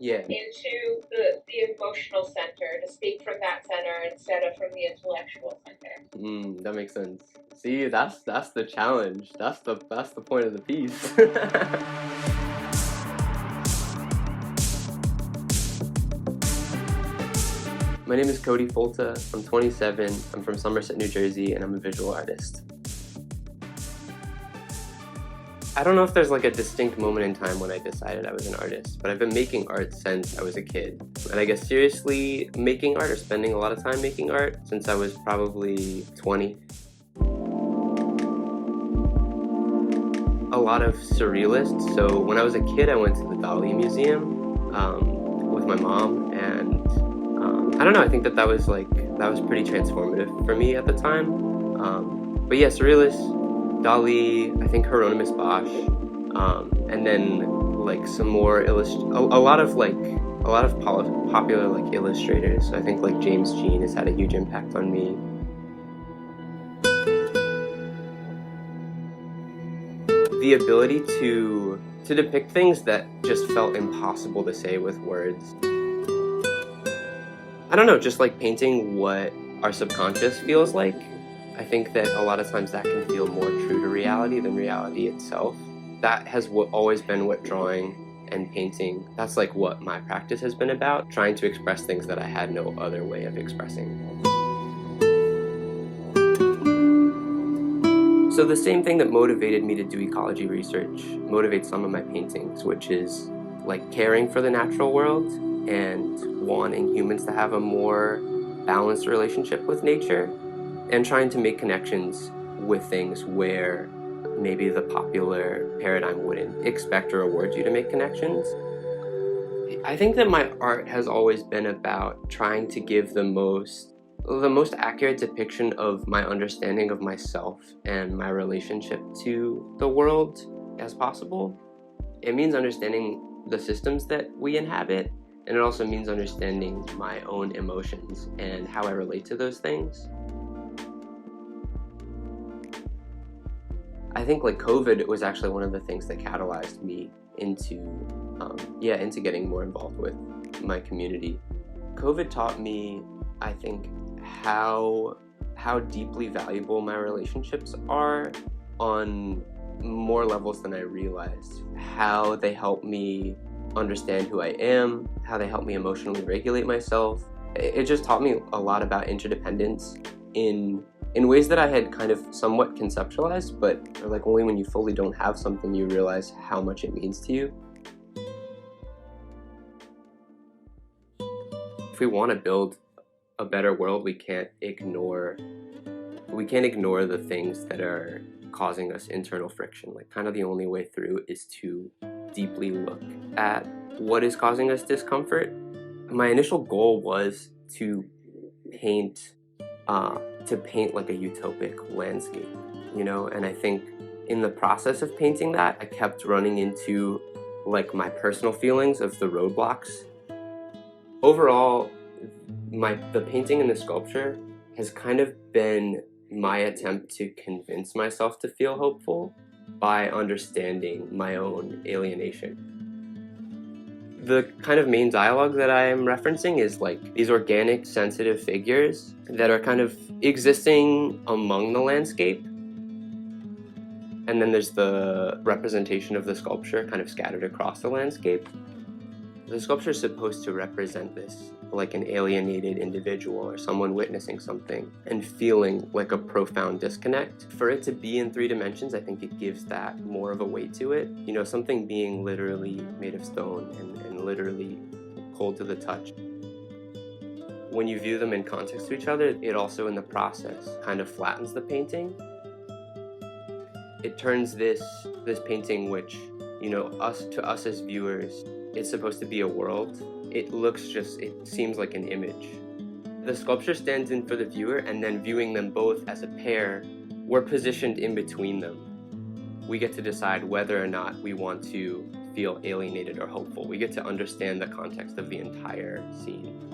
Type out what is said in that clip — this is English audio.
Yeah. into the emotional center, to speak from that center instead of from the intellectual center. That makes sense. See, that's the challenge. That's the point of the piece. My name is Cody Folta. I'm 27. I'm from Somerset, New Jersey, and I'm a visual artist. I don't know if there's like a distinct moment in time when I decided I was an artist, but I've been making art since I was a kid. And I guess seriously making art or spending a lot of time making art since I was probably 20. A lot of surrealists. So when I was a kid, I went to the Dalí Museum with my mom, and I don't know, I think that was pretty transformative for me at the time. But yeah, surrealists, Dalí, I think Hieronymus Bosch, and then like some more a lot of popular like illustrators. So I think like James Jean has had a huge impact on me. The ability to depict things that just felt impossible to say with words. I don't know, just like painting what our subconscious feels like. I think that a lot of times that can feel more true to reality than reality itself. That has always been what drawing and painting, that's like what my practice has been about, trying to express things that I had no other way of expressing. So the same thing that motivated me to do ecology research motivates some of my paintings, which is like caring for the natural world and wanting humans to have a more balanced relationship with nature, and trying to make connections with things where maybe the popular paradigm wouldn't expect or award you to make connections. I think that my art has always been about trying to give the most accurate depiction of my understanding of myself and my relationship to the world as possible. It means understanding the systems that we inhabit, and it also means understanding my own emotions and how I relate to those things. I think like COVID was actually one of the things that catalyzed me into getting more involved with my community. COVID taught me, I think, how deeply valuable my relationships are on more levels than I realized. How they help me understand who I am, how they help me emotionally regulate myself. It just taught me a lot about interdependence in ways that I had kind of somewhat conceptualized, but like only when you fully don't have something you realize how much it means to you. If we want to build a better world, we can't ignore the things that are causing us internal friction. Like kind of the only way through is to deeply look at what is causing us discomfort. My initial goal was to paint like a utopic landscape, you know, and I think in the process of painting that, I kept running into like my personal feelings of the roadblocks. Overall, the painting and the sculpture has kind of been my attempt to convince myself to feel hopeful by understanding my own alienation. The kind of main dialogue that I am referencing is like these organic, sensitive figures that are kind of existing among the landscape. And then there's the representation of the sculpture kind of scattered across the landscape. The sculpture is supposed to represent this, like an alienated individual or someone witnessing something and feeling like a profound disconnect. For it to be in 3 dimensions, I think it gives that more of a weight to it. You know, something being literally made of stone and literally cold to the touch. When you view them in context to each other, it also in the process kind of flattens the painting. It turns this painting, which, you know, to us as viewers, it's supposed to be a world. It seems like an image. The sculpture stands in for the viewer, and then viewing them both as a pair, we're positioned in between them. We get to decide whether or not we want to feel alienated or hopeful. We get to understand the context of the entire scene.